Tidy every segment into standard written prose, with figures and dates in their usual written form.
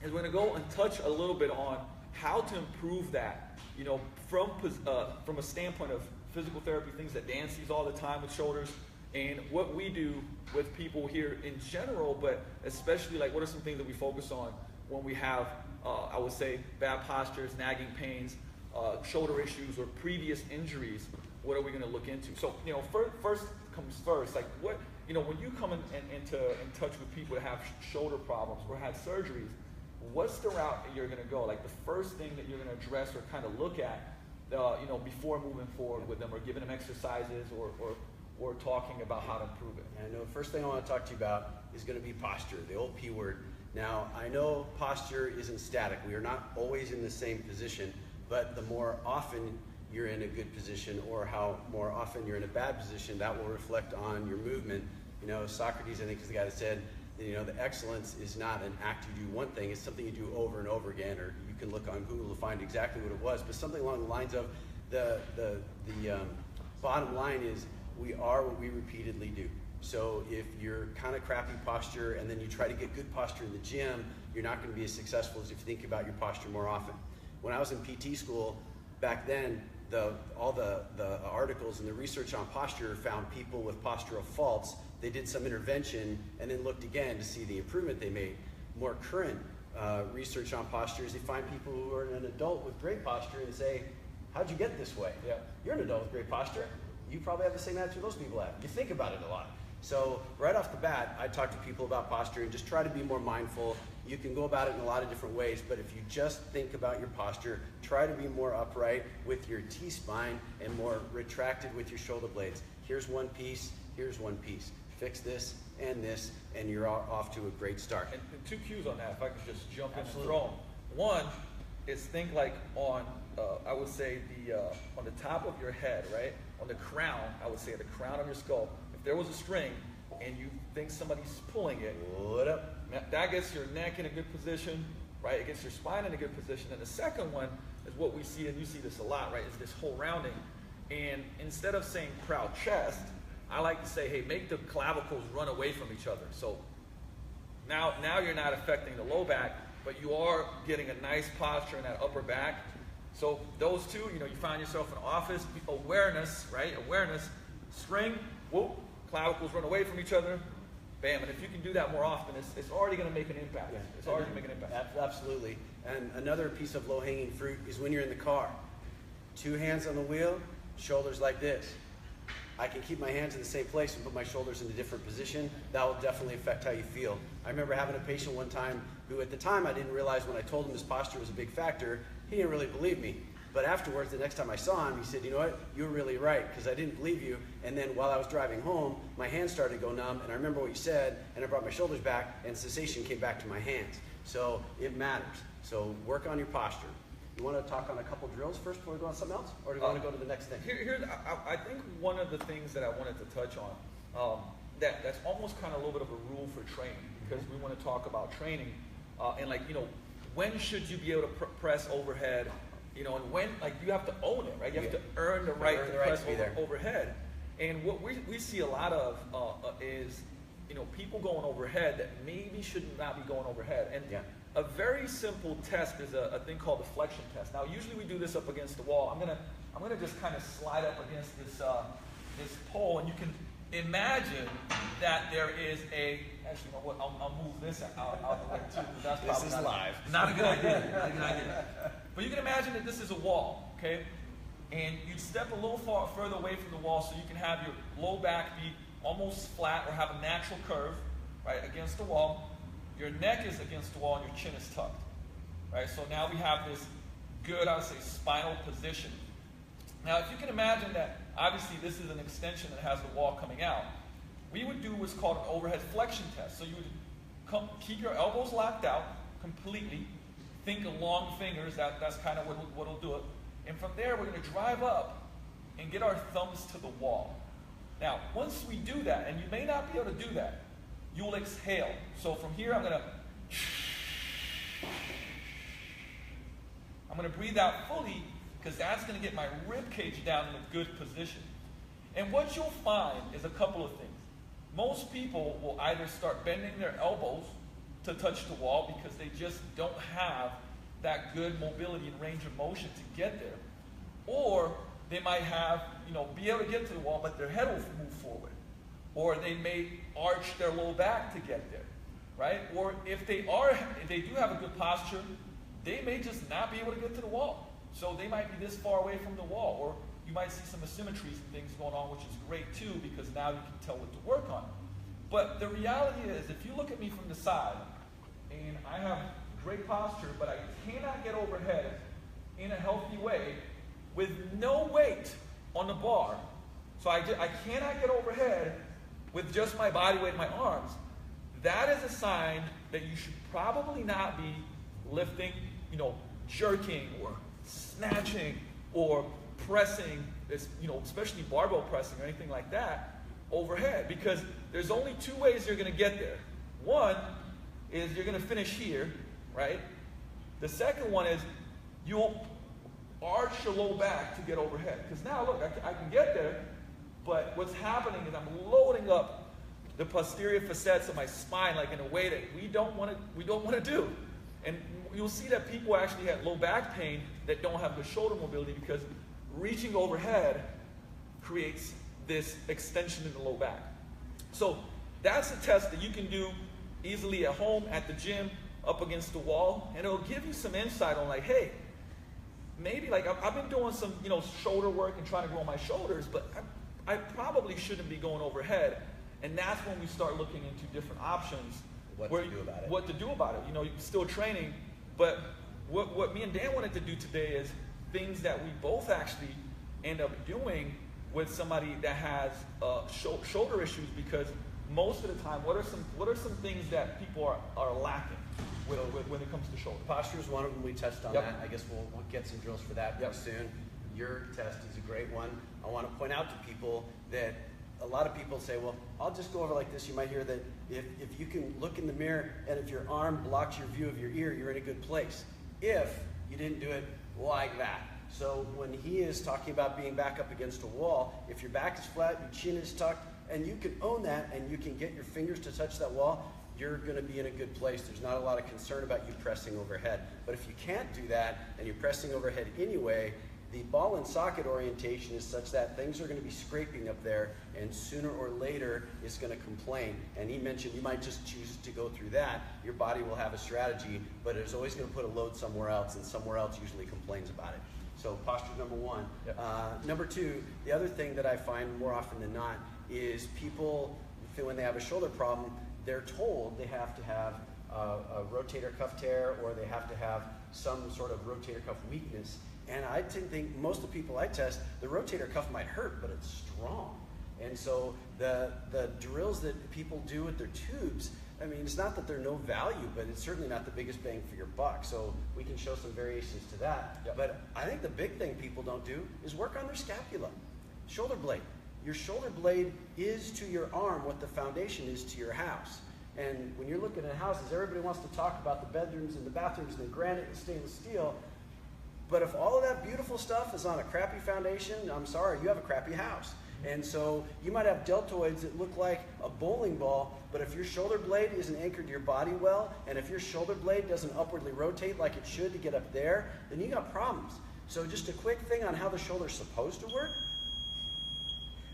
is we're going to go and touch a little bit on how to improve that, you know, from a standpoint of physical therapy, things that Dan sees all the time with shoulders, and what we do with people here in general, but especially like what are some things that we focus on when we have, I would say, bad postures, nagging pains, shoulder issues, or previous injuries. What are we going to look into? So, you know, first comes first, like what, you know, when you come in touch with people that have shoulder problems or had surgeries, what's the route that you're going to go? Like the first thing that you're going to address or kind of look at, you know, before moving forward with them or giving them exercises or talking about how to improve it? I know the first thing I want to talk to you about is going to be posture, the old P word. Now, I know posture isn't static. We are not always in the same position, but the more often you're in a good position or how more often you're in a bad position, that will reflect on your movement. You know, Socrates, I think, is the guy that said, you know, the excellence is not an act you do one thing, it's something you do over and over again, or you can look on Google to find exactly what it was, but something along the lines of the bottom line is we are what we repeatedly do. So if you're kind of crappy posture and then you try to get good posture in the gym, you're not going to be as successful as if you think about your posture more often. When I was in PT school back then, all the articles and the research on posture found people with postural faults. They did some intervention and then looked again to see the improvement they made. More current research on postures, they find people who are an adult with great posture and say, how'd you get this way? Yeah. You're an adult with great posture. You probably have the same attitude those people have. You think about it a lot. So right off the bat, I talk to people about posture and just try to be more mindful. You can go about it in a lot of different ways, but if you just think about your posture, try to be more upright with your T-spine and more retracted with your shoulder blades. Here's one piece, here's one piece. Fix this, and you're off to a great start. And two cues on that, if I could just jump in and Absolutely. throw them. One is think like on, I would say on the top of your head, right? On the crown, I would say the crown of your skull. If there was a string and you think somebody's pulling it, Pull it up. that gets your neck in a good position, right? It gets your spine in a good position. And the second one is what we see, and you see this a lot, right? Is this whole rounding. And instead of saying proud chest, I like to say, hey, make the clavicles run away from each other. So now you're not affecting the low back, but you are getting a nice posture in that upper back. So those two, you know, you find yourself in office, awareness, right? Awareness, string, whoop, clavicles run away from each other, bam. And if you can do that more often, it's already going to make an impact. Yeah. It's already going to make an impact. Absolutely. And another piece of low-hanging fruit is when you're in the car. 2 hands on the wheel, shoulders like this. I can keep my hands in the same place and put my shoulders in a different position. That will definitely affect how you feel. I remember having a patient one time who at the time I didn't realize when I told him his posture was a big factor, he didn't really believe me. But afterwards, the next time I saw him, he said, you know what, you were really right, because I didn't believe you. And then while I was driving home, my hands started to go numb, and I remember what you said, and I brought my shoulders back, and sensation came back to my hands. So it matters. So work on your posture. You want to talk on a couple drills first before we go on something else? Or do you want to go to the next thing? I think one of the things that I wanted to touch on, that's almost kind of a little bit of a rule for training, because we want to talk about training, and like, you know, when should you be able to press overhead, you know, and when, like, you have to own it, right? You have to earn the right to press overhead. And what we see a lot of is, you know, people going overhead that maybe should not be going overhead. And a very simple test is a thing called the flexion test. Now, usually we do this up against the wall. I'm gonna just kind of slide up against this this pole, and you can imagine that there is a. Actually, you know what? I'll move this out the way too. That's this is live. Not a good idea. Not a good idea. But you can imagine that this is a wall, okay? And you'd step a little further away from the wall so you can have your low back be almost flat or have a natural curve, right, against the wall. Your neck is against the wall and your chin is tucked, right? So now we have this good, I would say, spinal position. Now, if you can imagine that, obviously this is an extension that has the wall coming out. We would do what's called an overhead flexion test. So you would keep your elbows locked out completely. Think of long fingers. That's kind of what'll do it. And from there, we're going to drive up and get our thumbs to the wall. Now, once we do that, and you may not be able to do that, you will exhale. So from here, I'm going to breathe out fully, because that's going to get my rib cage down in a good position. And what you'll find is a couple of things. Most people will either start bending their elbows to touch the wall because they just don't have that good mobility and range of motion to get there. Or they might have, be able to get to the wall, but their head will move forward. Or they may arch their low back to get there, right? Or if they do have a good posture, they may just not be able to get to the wall. So they might be this far away from the wall. Or you might see some asymmetries and things going on, which is great too, because now you can tell what to work on. But the reality is, if you look at me from the side, and I have great posture, but I cannot get overhead in a healthy way with no weight on the bar. So I cannot get overhead with just my body weight and my arms. That is a sign that you should probably not be lifting, jerking or snatching or pressing, especially barbell pressing or anything like that, overhead. Because there's only two ways you're going to get there. One is you're going to finish here, right? The second one is you'll arch your low back to get overhead. Because now, look, I can get there, but what's happening is I'm loading up the posterior facets of my spine like in a way that we don't want to do. And you'll see that people actually have low back pain that don't have good shoulder mobility because reaching overhead creates this extension in the low back. So that's a test that you can do easily at home, at the gym, up against the wall, and it'll give you some insight on like, hey, maybe like I've been doing some shoulder work and trying to grow my shoulders, but I probably shouldn't be going overhead. And that's when we start looking into different options. What to do about it. You're still training, but what me and Dan wanted to do today is things that we both actually end up doing with somebody that has shoulder issues, because most of the time, what are some things that people are lacking when it comes to shoulder? Posture is one of them. We touched on that. I guess we'll get some drills for that soon. Your test is a great one. I want to point out to people that a lot of people say, well, I'll just go over like this. You might hear that if you can look in the mirror and if your arm blocks your view of your ear, you're in a good place. If you didn't do it like that. So when he is talking about being back up against a wall, if your back is flat, your chin is tucked, and you can own that and you can get your fingers to touch that wall, you're going to be in a good place. There's not a lot of concern about you pressing overhead. But if you can't do that and you're pressing overhead anyway, the ball and socket orientation is such that things are going to be scraping up there, and sooner or later it's going to complain. And he mentioned you might just choose to go through that. Your body will have a strategy, but it's always going to put a load somewhere else, and somewhere else usually complains about it. So posture number one. Number two, the other thing that I find more often than not is people, when they have a shoulder problem, they're told they have to have a rotator cuff tear, or they have to have some sort of rotator cuff weakness. And I think most of the people I test, the rotator cuff might hurt, but it's strong. And so the drills that people do with their tubes, I mean, it's not that they're no value, but it's certainly not the biggest bang for your buck. So we can show some variations to that. But I think the big thing people don't do is work on their scapula. Shoulder blade. Your shoulder blade is to your arm what the foundation is to your house. And when you're looking at houses, everybody wants to talk about the bedrooms and the bathrooms and the granite and stainless steel. But if all of that beautiful stuff is on a crappy foundation, I'm sorry, you have a crappy house. And so you might have deltoids that look like a bowling ball, but if your shoulder blade isn't anchored to your body well, and if your shoulder blade doesn't upwardly rotate like it should to get up there, then you got problems. So just a quick thing on how the shoulder's supposed to work.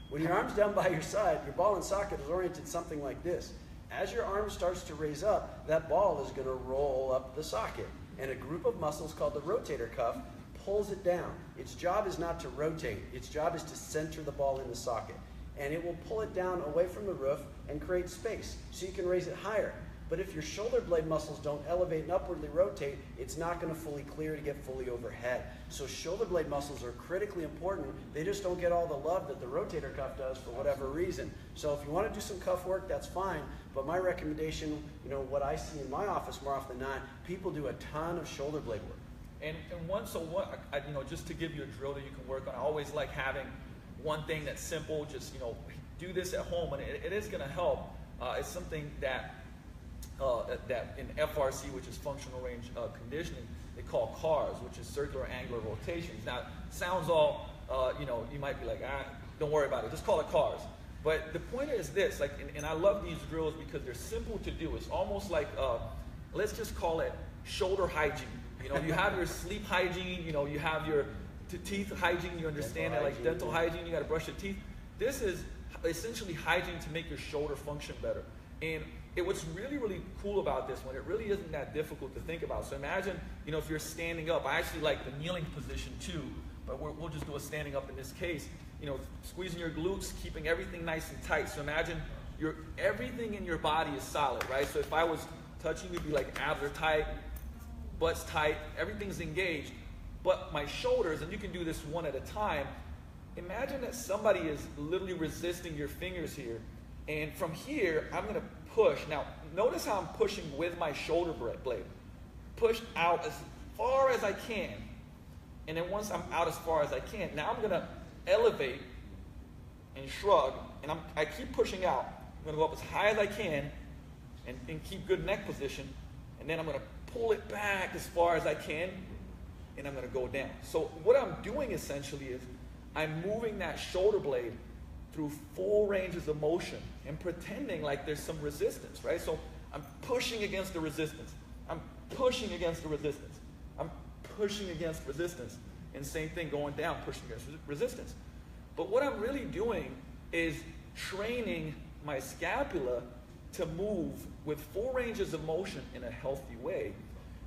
When your arm's down by your side, your ball and socket is oriented something like this. As your arm starts to raise up, that ball is going to roll up the socket. And a group of muscles called the rotator cuff pulls it down. Its job is not to rotate. Its job is to center the ball in the socket. And it will pull it down away from the roof and create space so you can raise it higher. But if your shoulder blade muscles don't elevate and upwardly rotate, it's not going to fully clear to get fully overhead. So shoulder blade muscles are critically important. They just don't get all the love that the rotator cuff does for whatever reason. So if you want to do some cuff work, that's fine. But my recommendation, what I see in my office more often than not, people do a ton of shoulder blade work. And just to give you a drill that you can work on, I always like having one thing that's simple. Just do this at home, and it is going to help. It's something that in FRC, which is functional range conditioning, they call CARs, which is circular angular rotations. Now, it sounds all, you might be like, don't worry about it, just call it CARs. But the point is this, and I love these drills because they're simple to do. It's almost like let's just call it shoulder hygiene. You know, you have your sleep hygiene, you know, you have your teeth hygiene, you understand that, like dental hygiene, you got to brush your teeth. This is essentially hygiene to make your shoulder function better. And what's really, really cool about this one, it really isn't that difficult to think about. So imagine, you know, if you're standing up, I actually like the kneeling position too, but we'll just do a standing up in this case. You know, squeezing your glutes, keeping everything nice and tight. So imagine everything in your body is solid, right? So if I was touching you, it'd be like abs are tight, butt's tight, everything's engaged. But my shoulders, and you can do this one at a time, imagine that somebody is literally resisting your fingers here. And from here, I'm going to push. Now, notice how I'm pushing with my shoulder blade. Push out as far as I can. And then once I'm out as far as I can, now I'm going to elevate and shrug. And I keep pushing out. I'm going to go up as high as I can and keep good neck position. And then I'm going to pull it back as far as I can. And I'm going to go down. So what I'm doing essentially is I'm moving that shoulder blade through full ranges of motion and pretending like there's some resistance, right? So I'm pushing against the resistance. I'm pushing against the resistance. I'm pushing against resistance. And same thing going down, pushing against resistance. But what I'm really doing is training my scapula to move with full ranges of motion in a healthy way,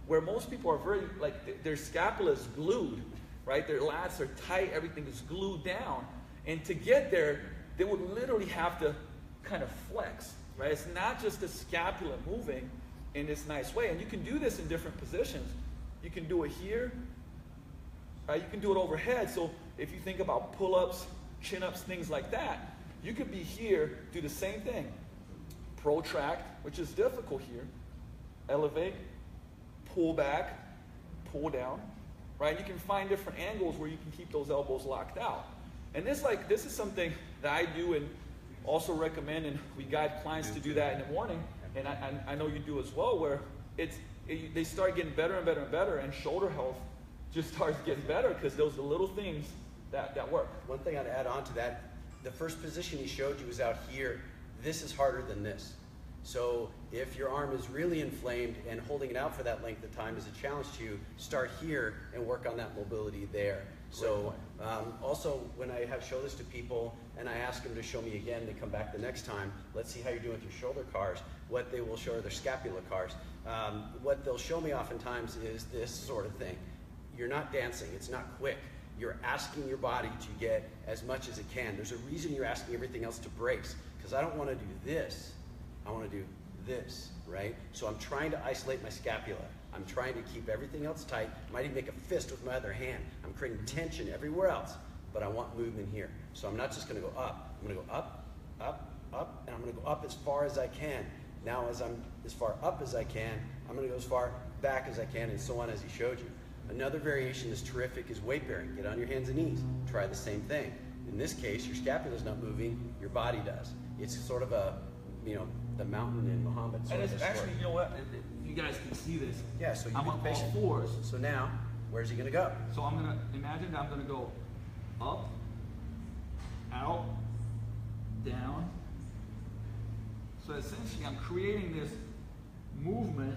where most people are very, like, their scapula is glued, right? Their lats are tight, everything is glued down. And to get there, they would literally have to kind of flex, right? It's not just the scapula moving in this nice way. And you can do this in different positions. You can do it here, right? You can do it overhead. So if you think about pull-ups, chin-ups, things like that, you could be here, do the same thing. Protract, which is difficult here. Elevate, pull back, pull down, right? You can find different angles where you can keep those elbows locked out. And this is something that I do and also recommend, and we guide clients to do that in the morning, and I know you do as well, where they start getting better and better and better, and shoulder health just starts getting better because those are the little things that work. One thing I'd add on to that, the first position he showed you was out here. This is harder than this. So if your arm is really inflamed and holding it out for that length of time is a challenge to you, start here and work on that mobility there. So also when I have show this to people and I ask them to show me again, they come back the next time, let's see how you're doing with your shoulder cars. What they will show are their scapula cars. What they'll show me oftentimes is this sort of thing. You're not dancing, it's not quick. You're asking your body to get as much as it can. There's a reason you're asking everything else to brace, because I don't want to do this. I want to do this, right? So I'm trying to isolate my scapula. I'm trying to keep everything else tight. I might even make a fist with my other hand. I'm creating tension everywhere else, but I want movement here. So I'm not just going to go up. I'm going to go up, up, up, and I'm going to go up as far as I can. Now as I'm as far up as I can, I'm going to go as far back as I can, and so on as he showed you. Another variation that's terrific is weight bearing. Get on your hands and knees. Try the same thing. In this case, your scapula's not moving, your body does. It's sort of a, the mountain in Muhammad. And it's actually, you know what, you guys can see this. Yeah, so I'm on all fours. So now, where's he going to go? So I'm going to, imagine that I'm going to go up, out, down. So essentially I'm creating this movement.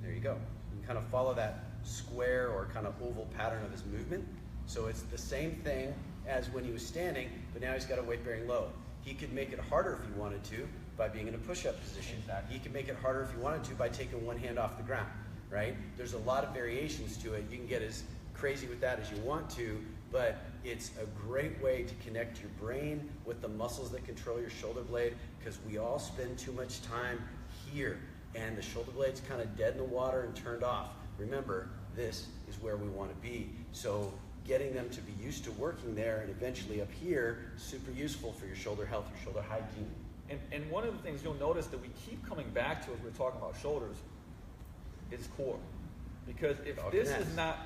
There you go. You can kind of follow that square or kind of oval pattern of his movement. So it's the same thing as when he was standing, but now he's got a weight-bearing load. He could make it harder if he wanted to by being in a push-up position. Exactly. He could make it harder if he wanted to by taking one hand off the ground, right? There's a lot of variations to it. You can get as crazy with that as you want to, but it's a great way to connect your brain with the muscles that control your shoulder blade, because we all spend too much time here, and the shoulder blade's kind of dead in the water and turned off. Remember, this is where we want to be. So getting them to be used to working there and eventually up here, super useful for your shoulder health, your shoulder hygiene. And one of the things you'll notice that we keep coming back to as we're talking about shoulders is core. Because if this is not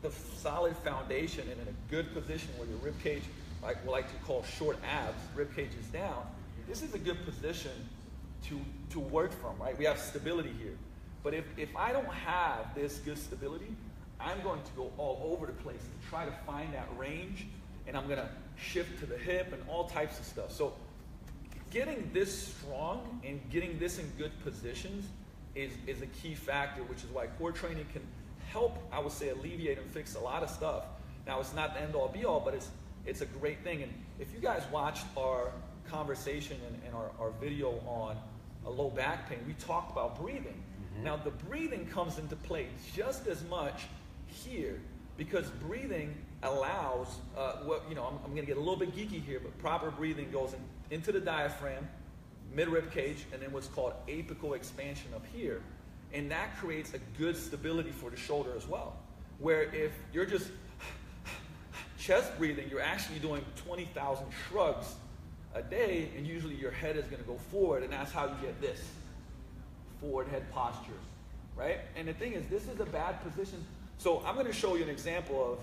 the solid foundation and in a good position where your rib cage, like we like to call short abs, rib cage is down, this is a good position to work from, right? We have stability here. But if I don't have this good stability, I'm going to go all over the place and try to find that range, and I'm going to shift to the hip and all types of stuff. So getting this strong and getting this in good positions is a key factor, which is why core training can help, I would say, alleviate and fix a lot of stuff. Now, it's not the end-all be-all, but it's a great thing. And if you guys watched our conversation and our video on a low back pain, we talked about breathing. Now, the breathing comes into play just as much here, because breathing allows, I'm going to get a little bit geeky here, but proper breathing goes into the diaphragm, mid-rib cage, and then what's called apical expansion up here. And that creates a good stability for the shoulder as well. Where if you're just chest breathing, you're actually doing 20,000 shrugs a day, and usually your head is going to go forward, and that's how you get this forward head posture, right? And the thing is, this is a bad position. So I'm going to show you an example of,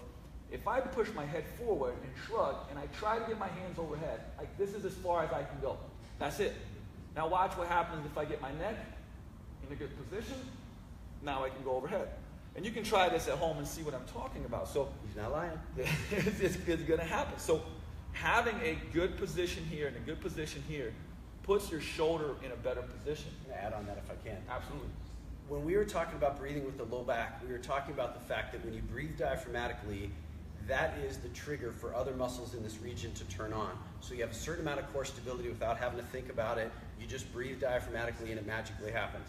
if I push my head forward and shrug, and I try to get my hands overhead, like this is as far as I can go. That's it. Now watch what happens if I get my neck in a good position. Now I can go overhead. And you can try this at home and see what I'm talking about. So he's not lying. it's going to happen. So having a good position here and a good position here puts your shoulder in a better position. I'm going to add on that if I can. Absolutely. When we were talking about breathing with the low back, we were talking about the fact that when you breathe diaphragmatically, that is the trigger for other muscles in this region to turn on. So you have a certain amount of core stability without having to think about it. You just breathe diaphragmatically and it magically happens.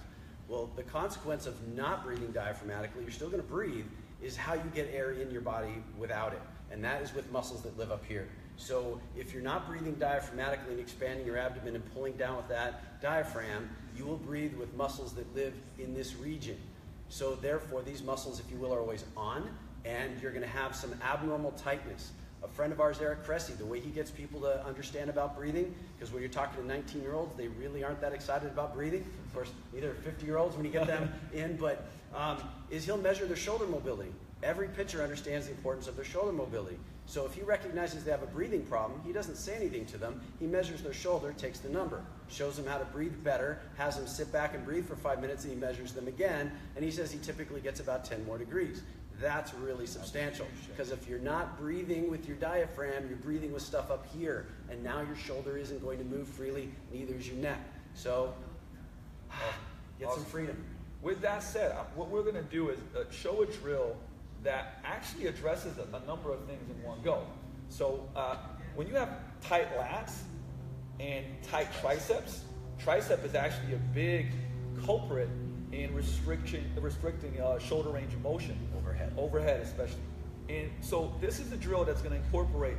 Well, the consequence of not breathing diaphragmatically, you're still going to breathe, is how you get air in your body without it. And that is with muscles that live up here. So if you're not breathing diaphragmatically and expanding your abdomen and pulling down with that diaphragm, you will breathe with muscles that live in this region. So therefore, these muscles, if you will, are always on, and you're going to have some abnormal tightness. A friend of ours, Eric Cressy, the way he gets people to understand about breathing, because when you're talking to 19-year-olds, they really aren't that excited about breathing. Of course, neither are 50-year-olds when you get them in, but is he'll measure their shoulder mobility. Every pitcher understands the importance of their shoulder mobility. So if he recognizes they have a breathing problem, he doesn't say anything to them. He measures their shoulder, takes the number, shows them how to breathe better, has them sit back and breathe for 5 minutes, and he measures them again, and he says he typically gets about 10 more degrees. That's really substantial, because if you're not breathing with your diaphragm, you're breathing with stuff up here, and now your shoulder isn't going to move freely, neither is your neck. So get some freedom. With that said, what we're going to do is show a drill that actually addresses a number of things in one go. So when you have tight lats and tight triceps, tricep is actually a big culprit in restricting shoulder range of motion. Overhead especially. And so this is a drill that's going to incorporate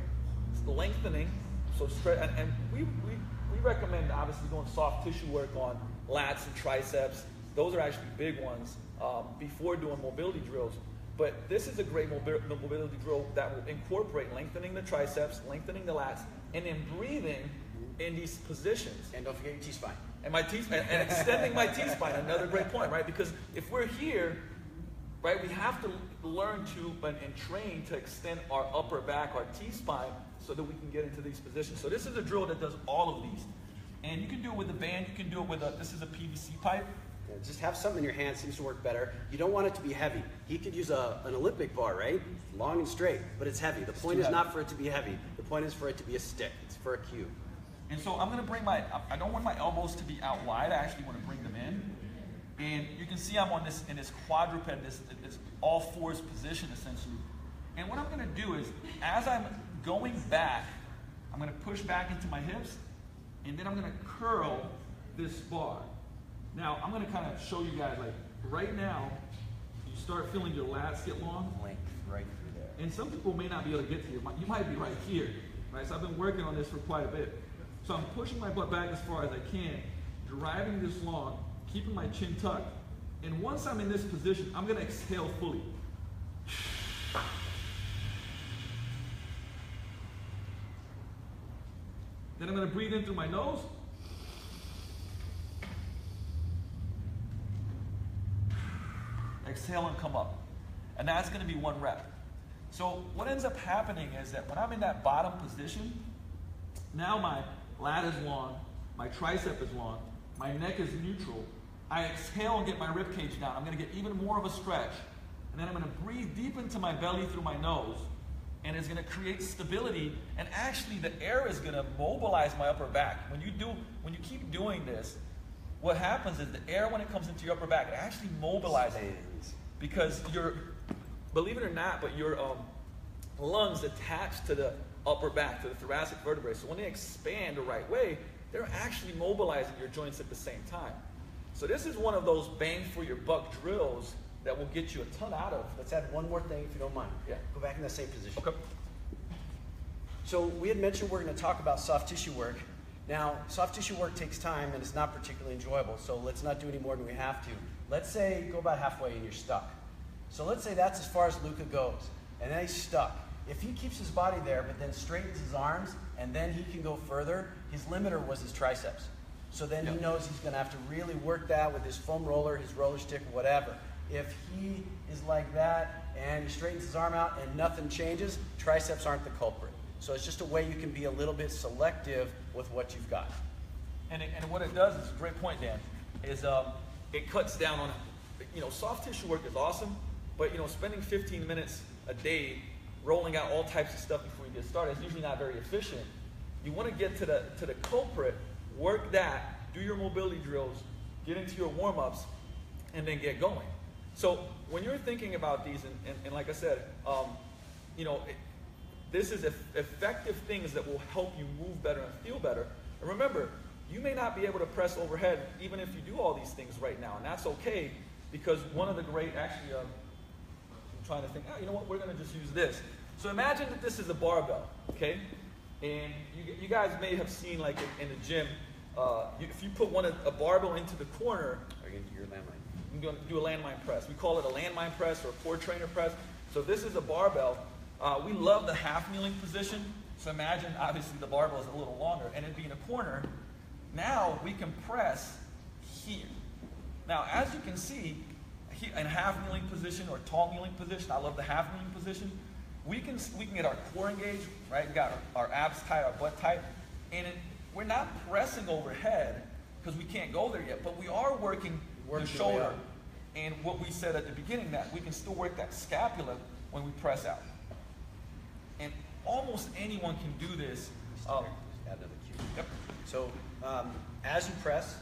lengthening. So and we recommend obviously doing soft tissue work on lats and triceps. Those are actually big ones before doing mobility drills. But this is a great mobility drill that will incorporate lengthening the triceps, lengthening the lats, and then breathing in these positions. And don't forget your T-spine. And and extending my T-spine, another great point, right? Because if we're here, right, we have to learn to and train to extend our upper back, our T-spine, so that we can get into these positions. So this is a drill that does all of these. And you can do it with a band, you can do it with this is a PVC pipe. Yeah, just have something in your hand, seems to work better. You don't want it to be heavy. He could use an Olympic bar, right? Long and straight, but it's heavy. The point is not for it to be heavy. The point is for it to be a stick. It's for a cue. And so I'm going to bring I don't want my elbows to be out wide. I actually want to bring them in. And you can see I'm on in this quadruped, this all fours position essentially. And what I'm going to do is, as I'm going back, I'm going to push back into my hips, and then I'm going to curl this bar. Now, I'm going to kind of show you guys, like, right now, you start feeling your lats get long. Length right through there. And some people may not be able to get to you. You might be right here, right? So I've been working on this for quite a bit. So I'm pushing my butt back as far as I can, driving this long, keeping my chin tucked. And once I'm in this position, I'm going to exhale fully. Then I'm going to breathe in through my nose. Exhale and come up. And that's going to be 1 rep. So what ends up happening is that when I'm in that bottom position, now my lat is long, my tricep is long, my neck is neutral. I exhale and get my rib cage down. I'm going to get even more of a stretch. And then I'm going to breathe deep into my belly through my nose. And it's going to create stability. And actually the air is going to mobilize my upper back. When you keep doing this, what happens is the air, when it comes into your upper back, it actually mobilizes because believe it or not, but your lungs attach to the upper back, to the thoracic vertebrae. So when they expand the right way, they're actually mobilizing your joints at the same time. So this is one of those bang for your buck drills that will get you a ton out of. Let's add one more thing if you don't mind. Yeah. Go back in that same position. Okay. So we had mentioned we're going to talk about soft tissue work. Now, soft tissue work takes time and it's not particularly enjoyable, so let's not do any more than we have to. Let's say go about halfway and you're stuck. So let's say that's as far as Luka goes, and then he's stuck. If he keeps his body there but then straightens his arms and then he can go further, his limiter was his triceps. So then he knows he's going to have to really work that with his foam roller, his roller stick, whatever. If he is like that and he straightens his arm out and nothing changes, triceps aren't the culprit. So it's just a way you can be a little bit selective with what you've got. And what it does is, a great point, Dan, is it cuts down on, soft tissue work is awesome, but spending 15 minutes a day rolling out all types of stuff before you get started is usually not very efficient. You want to get to the culprit, work that, do your mobility drills, get into your warm-ups, and then get going. So when you're thinking about these, and like I said, this is effective things that will help you move better and feel better. And remember, you may not be able to press overhead even if you do all these things right now, and that's okay, because one of the great, actually, I'm trying to think, you know what, we're going to just use this. So imagine that this is a barbell, okay? And you guys may have seen, like in the gym, if you put a barbell into the corner, Are you going to do your landmine? I'm going to do a landmine press. We call it a landmine press or a core trainer press. So this is a barbell. We love the half kneeling position. So imagine, obviously, the barbell is a little longer, and it being a corner. Now we can press here. Now, as you can see, in half kneeling position or tall kneeling position, I love the half kneeling position. We can get our core engaged, right? We got our abs tight, our butt tight, and we're not pressing overhead because we can't go there yet. But we are working the shoulder, and what we said at the beginning, that we can still work that scapula when we press out. And almost anyone can do this. Add another cue. Yep. So as you press,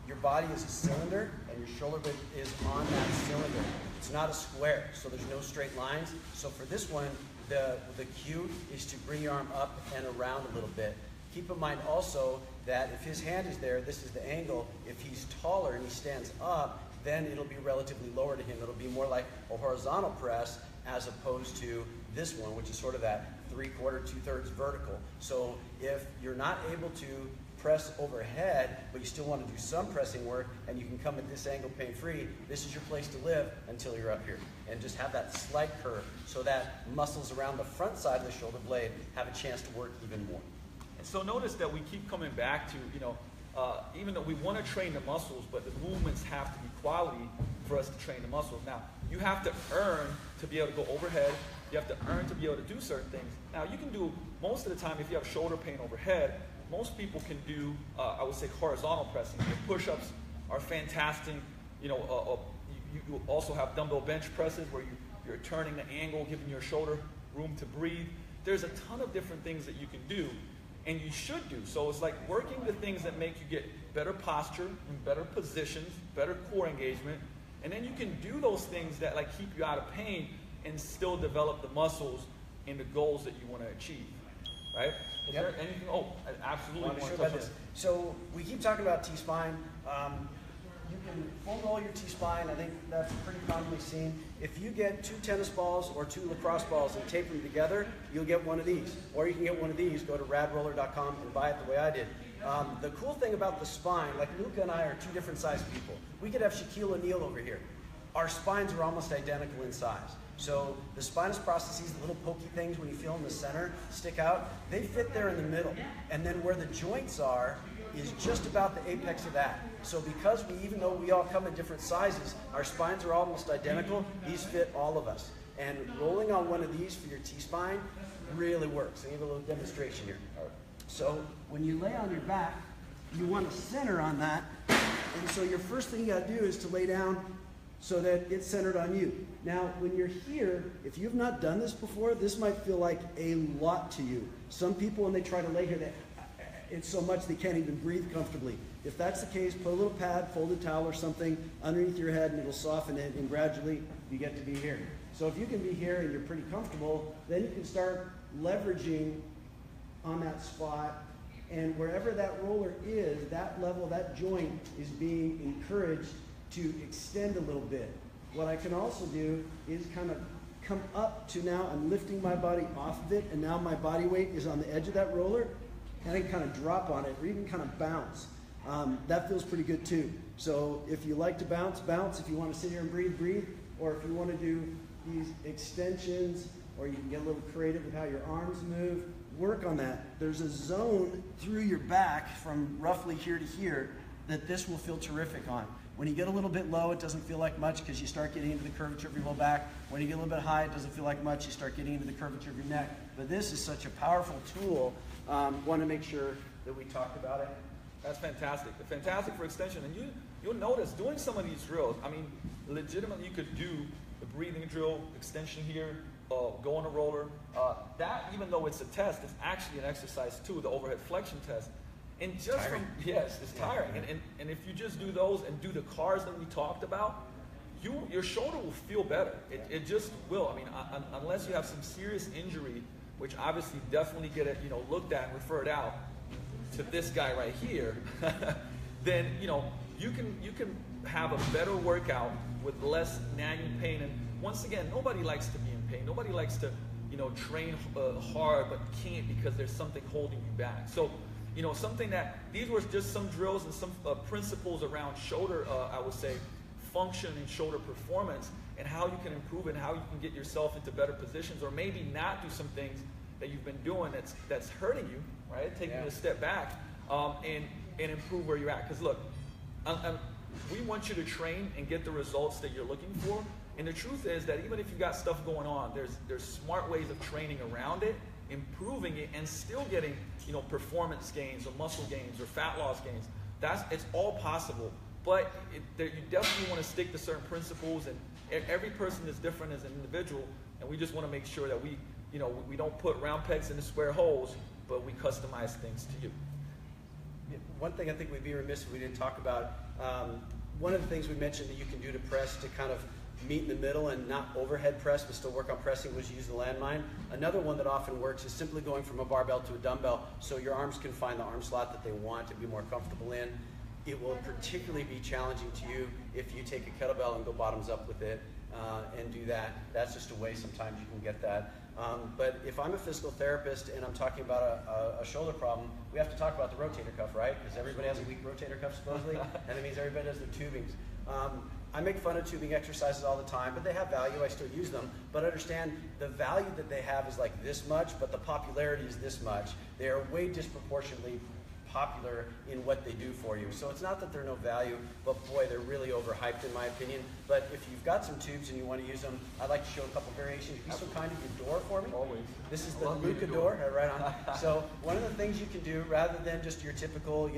your body is a cylinder, and your shoulder blade is on that cylinder. It's not a square, so there's no straight lines. So for this one, the cue is to bring your arm up and around a little bit. Keep in mind also that if his hand is there, this is the angle. If he's taller and he stands up, then it'll be relatively lower to him. It'll be more like a horizontal press as opposed to this one, which is sort of that 3/4, 2/3 vertical. So if you're not able to press overhead, but you still want to do some pressing work, and you can come at this angle pain-free, this is your place to live until you're up here. And just have that slight curve so that muscles around the front side of the shoulder blade have a chance to work even more. And so notice that we keep coming back to, even though we want to train the muscles, but the movements have to be quality for us to train the muscles. Now, you have to earn to be able to go overhead. You have to earn to be able to do certain things. Now, you can do, most of the time, if you have shoulder pain overhead, most people can do, I would say, horizontal pressing. Your push-ups are fantastic. You also have dumbbell bench presses where you're turning the angle, giving your shoulder room to breathe. There's a ton of different things that you can do, and you should do. So it's like working the things that make you get better posture and better positions, better core engagement, and then you can do those things that keep you out of pain and still develop the muscles and the goals that you want to achieve, right? Is there anything? Oh, I absolutely want to touch on this. So we keep talking about T-spine. You can foam roll your T-spine. I think that's pretty commonly seen. If you get 2 tennis balls or 2 lacrosse balls and tape them together, you'll get one of these. Or you can get one of these, go to radroller.com and buy it the way I did. The cool thing about the spine, like Luka and I are 2 different size people. We could have Shaquille O'Neal over here. Our spines are almost identical in size. So the spinous processes, the little pokey things when you feel in the center stick out, they fit there in the middle. And then where the joints are is just about the apex of that. So because even though we all come in different sizes, our spines are almost identical, these fit all of us. And rolling on one of these for your T-spine really works. I'll give a little demonstration here. So when you lay on your back, you want to center on that. And so your first thing you got to do is to lay down so that it's centered on you. Now, when you're here, if you've not done this before, this might feel like a lot to you. Some people, when they try to lay here, it's so much they can't even breathe comfortably. If that's the case, put a little pad, folded towel or something underneath your head and it'll soften it, and gradually you get to be here. So if you can be here and you're pretty comfortable, then you can start leveraging on that spot, and wherever that roller is, that level, that joint is being encouraged to extend a little bit. What I can also do is kind of come up to, now I'm lifting my body off of it, and now my body weight is on the edge of that roller, and I can kind of drop on it or even kind of bounce. That feels pretty good too. So if you like to bounce, bounce. If you want to sit here and breathe, breathe. Or if you want to do these extensions, or you can get a little creative with how your arms move, work on that. There's a zone through your back from roughly here to here that this will feel terrific on. When you get a little bit low, it doesn't feel like much because you start getting into the curvature of your low back. When you get a little bit high, it doesn't feel like much. You start getting into the curvature of your neck. But this is such a powerful tool. Want to make sure that we talk about it. That's fantastic. Fantastic for extension. And you'll notice doing some of these drills, I mean, legitimately you could do the breathing drill, extension here, go on a roller. That, even though it's a test, it's actually an exercise too, the overhead flexion test. And just tiring. Yes, it's tiring. And if you just do those and do the cars that we talked about, your shoulder will feel better. It just will. I mean, unless you have some serious injury, which obviously definitely get it, looked at and referred out to this guy right here, then you can have a better workout with less nagging pain. And once again, nobody likes to be in pain. Nobody likes to train hard but can't because there's something holding you back. So something that these were just some drills and some principles around shoulder, I would say, function and shoulder performance, and how you can improve it, and how you can get yourself into better positions, or maybe not do some things that you've been doing that's hurting you, right? Taking a step back and improve where you're at. Because look, we want you to train and get the results that you're looking for. And the truth is that even if you've got stuff going on, there's smart ways of training around it, improving it, and still getting performance gains or muscle gains or fat loss gains. It's all possible. But you definitely want to stick to certain principles, and every person is different as an individual, and we just want to make sure that we don't put round pegs into square holes, but we customize things to you. One thing I think we'd be remiss if we didn't talk about, one of the things we mentioned that you can do to press to kind of meet in the middle and not overhead press but still work on pressing was use the landmine. Another one that often works is simply going from a barbell to a dumbbell so your arms can find the arm slot that they want to be more comfortable in. It will particularly be challenging to you if you take a kettlebell and go bottoms up with it and do that. That's just a way sometimes you can get that. But if I'm a physical therapist and I'm talking about a shoulder problem, we have to talk about the rotator cuff, right? Because everybody has a weak rotator cuff supposedly, and it means everybody does their tubings. I make fun of tubing exercises all the time, but they have value. I still use them. But understand the value that they have is like this much, but the popularity is this much. They are way disproportionately popular in what they do for you. So it's not that they're no value, but boy, they're really overhyped in my opinion. But if you've got some tubes and you want to use them, I'd like to show a couple variations. Be so kind of your door for me. Always. This is the Luka door, right on. So one of the things you can do, rather than just your typical,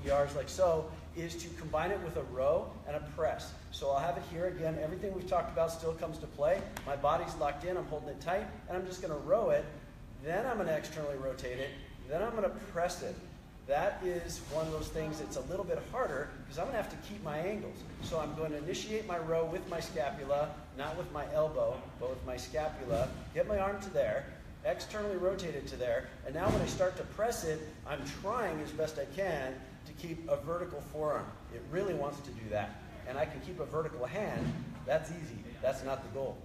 ERs like so, is to combine it with a row and a press. So I'll have it here again. Everything we've talked about still comes to play. My body's locked in, I'm holding it tight, and I'm just going to row it. Then I'm going to externally rotate it. Then I'm going to press it. That is one of those things that's a little bit harder because I'm going to have to keep my angles. So I'm going to initiate my row with my scapula, not with my elbow, but with my scapula. Get my arm to there, externally rotate it to there, and now when I start to press it, I'm trying as best I can to keep a vertical forearm. It really wants to do that. And I can keep a vertical hand. That's easy. That's not the goal.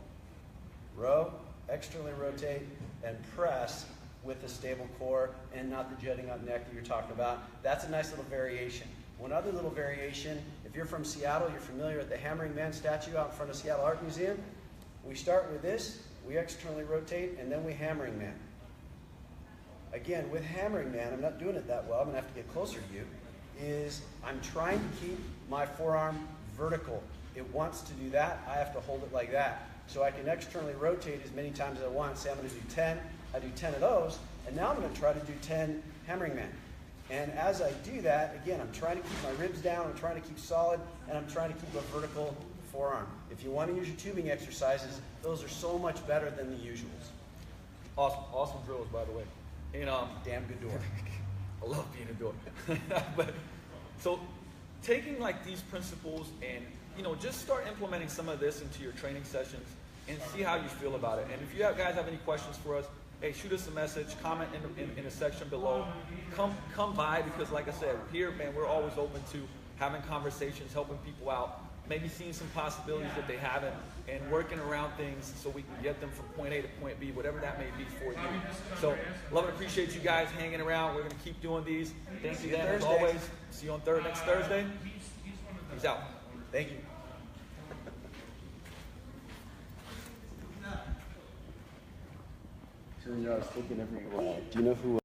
Row, externally rotate, and press with a stable core and not the jutting up neck that you're talking about. That's a nice little variation. One other little variation, if you're from Seattle, you're familiar with the Hammering Man statue out in front of Seattle Art Museum. We start with this, we externally rotate, and then we Hammering Man. Again, with Hammering Man, I'm not doing it that well, I'm gonna have to get closer to you, is I'm trying to keep my forearm vertical. It wants to do that, I have to hold it like that. So I can externally rotate as many times as I want. Say I'm gonna do 10, I do 10 of those, and now I'm going to try to do 10 Hammering Man. And as I do that, again, I'm trying to keep my ribs down, I'm trying to keep solid, and I'm trying to keep a vertical forearm. If you want to use your tubing exercises, those are so much better than the usuals. Awesome drills, by the way. And damn good door. I love being a door. But So taking like these principles and, you know, just start implementing some of this into your training sessions and see how you feel about it. And if you guys have any questions for us, hey, shoot us a message, comment in the section below. Come by, because like I said, here, man, we're always open to having conversations, helping people out, maybe seeing some possibilities that they haven't, and working around things so we can get them from point A to point B, whatever that may be for you. So, love and appreciate you guys hanging around. We're going to keep doing these. Thank you, Dan, as always. See you on next Thursday. Peace out. Thank you. So, I was thinking every, do you know who